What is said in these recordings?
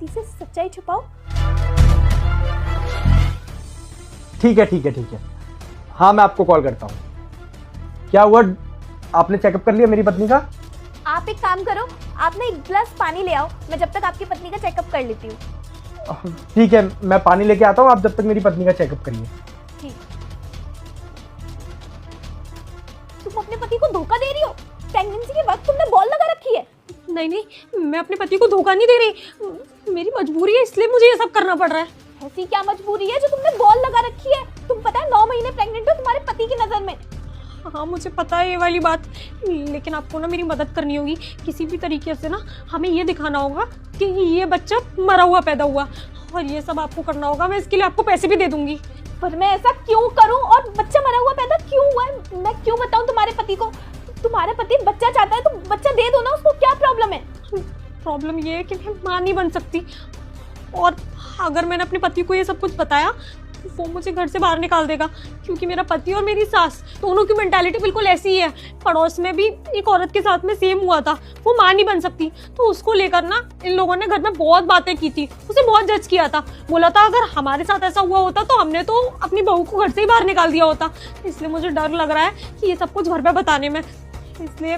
पति से सच्चाई छुपाओ। ठीक है ठीक है ठीक है, हाँ मैं आपको कॉल करता हूँ। क्या हुआ, आपने चेकअप कर लिया मेरी पत्नी का? आप एक काम करो, आप ना एक गिलास पानी ले आओ, मैं जब तक आपकी पत्नी का चेकअप कर लेती हूँ। ठीक है, मैं पानी लेके आता हूँ, आप जब तक मेरी पत्नी का चेकअप करिए। ठीक। तुम अपने पति को धोखा दे रही हो? प्रेगनेंसी के वक्त तुमने बॉल लगा रखी है। नहीं नहीं, मैं अपने पति को धोखा नहीं दे रही, मेरी मजबूरी है इसलिए मुझे ये सब करना पड़ रहा है। ऐसी क्या मजबूरी है जो तुमने बॉल लगा रखी है? तुम पता है 9 महीने प्रेग्नेंट हो तुम्हारे पति की नजर में। हाँ मुझे पता है ये वाली बात, लेकिन आपको ना मेरी मदद करनी होगी किसी भी तरीके से ना। हमें ये दिखाना होगा कि ये बच्चा मरा हुआ पैदा हुआ, और ये सब आपको करना होगा। मैं इसके लिए आपको पैसे भी दे दूंगी। पर मैं ऐसा क्यों करूं और बच्चा मरा हुआ पैदा क्यों हुआ है? मैं क्यों बताऊं तुम्हारे पति को? तुम्हारा पति बच्चा चाहता है तो बच्चा दे दो ना, उसको क्या प्रॉब्लम है? प्रॉब्लम ये है कि मैं मां नहीं बन सकती, और अगर मैंने अपने पति को ये सब कुछ बताया तो वो मुझे घर से बाहर निकाल देगा, क्योंकि मेरा पति और मेरी सास दोनों की मेंटालिटी बिल्कुल ऐसी ही है। पड़ोस में भी एक औरत के साथ में सेम हुआ था, वो मां नहीं बन सकती, तो उसको लेकर ना इन लोगों ने घर में बहुत बातें की थी, उसे बहुत जज किया था। बोला था अगर हमारे साथ ऐसा हुआ होता तो हमने तो अपनी बहू को घर से ही बाहर निकाल दिया होता। इसलिए मुझे डर लग रहा है कि ये सब कुछ घर पे बताने में, इसलिए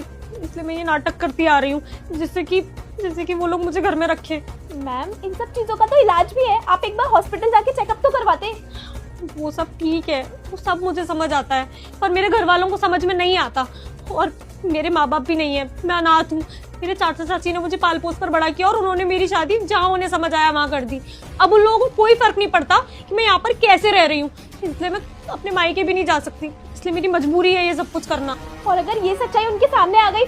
मैं ये नाटक करती आ रही हूँ जिससे कि वो लोग मुझे घर में रखें। मैम इन सब चीजों का तो इलाज भी है, आप एक बार हॉस्पिटल जाके चेकअप तो करवाते। वो सब ठीक है, वो सब मुझे समझ आता है, पर मेरे घर वालों को समझ में नहीं आता, और मेरे माँ बाप भी नहीं है, मैं अनाथ हूँ। मेरे चाचा चाची ने मुझे पाल पोस कर बड़ा किया और उन्होंने मेरी शादी जहाँ उन्हें समझ आया वहाँ कर दी। अब उन लोगों को कोई फर्क नहीं पड़ता कि मैं यहाँ पर कैसे रह रही हूँ, इसलिए मैं अपने मायके भी नहीं जा सकती, इसलिए मेरी मजबूरी है ये सब कुछ करना। और अगर ये सच्चाई उनके सामने आ गई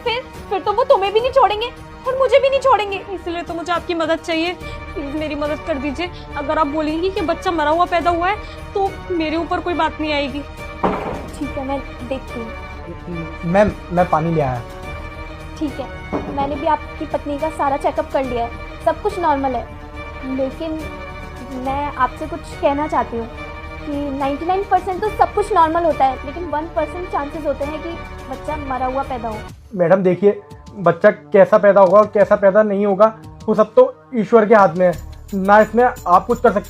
फिर तो वो तुम्हें भी नहीं छोड़ेंगे और मुझे भी नहीं छोड़ेंगे। इसलिए तो मुझे आपकी मदद चाहिए, प्लीज मेरी मदद कर दीजिए। अगर आप बोलेंगी कि बच्चा मरा हुआ पैदा हुआ है तो मेरे ऊपर कोई बात नहीं आएगी। ठीक है, मैं देखती हूँ। मैम मैं पानी ले आया। ठीक है, मैंने भी आपकी पत्नी का सारा चेकअप कर लिया है, सब कुछ नॉर्मल है, लेकिन मैं आपसे कुछ कहना चाहती हूँ कि 99% तो सब कुछ नॉर्मल होता है, लेकिन 1% चांसेस होते हैं कि बच्चा मरा हुआ पैदा हो। मैडम देखिए, बच्चा कैसा पैदा होगा और कैसा पैदा नहीं होगा वो सब तो ईश्वर के हाथ में है, ना इसमें आप कुछ कर सकते।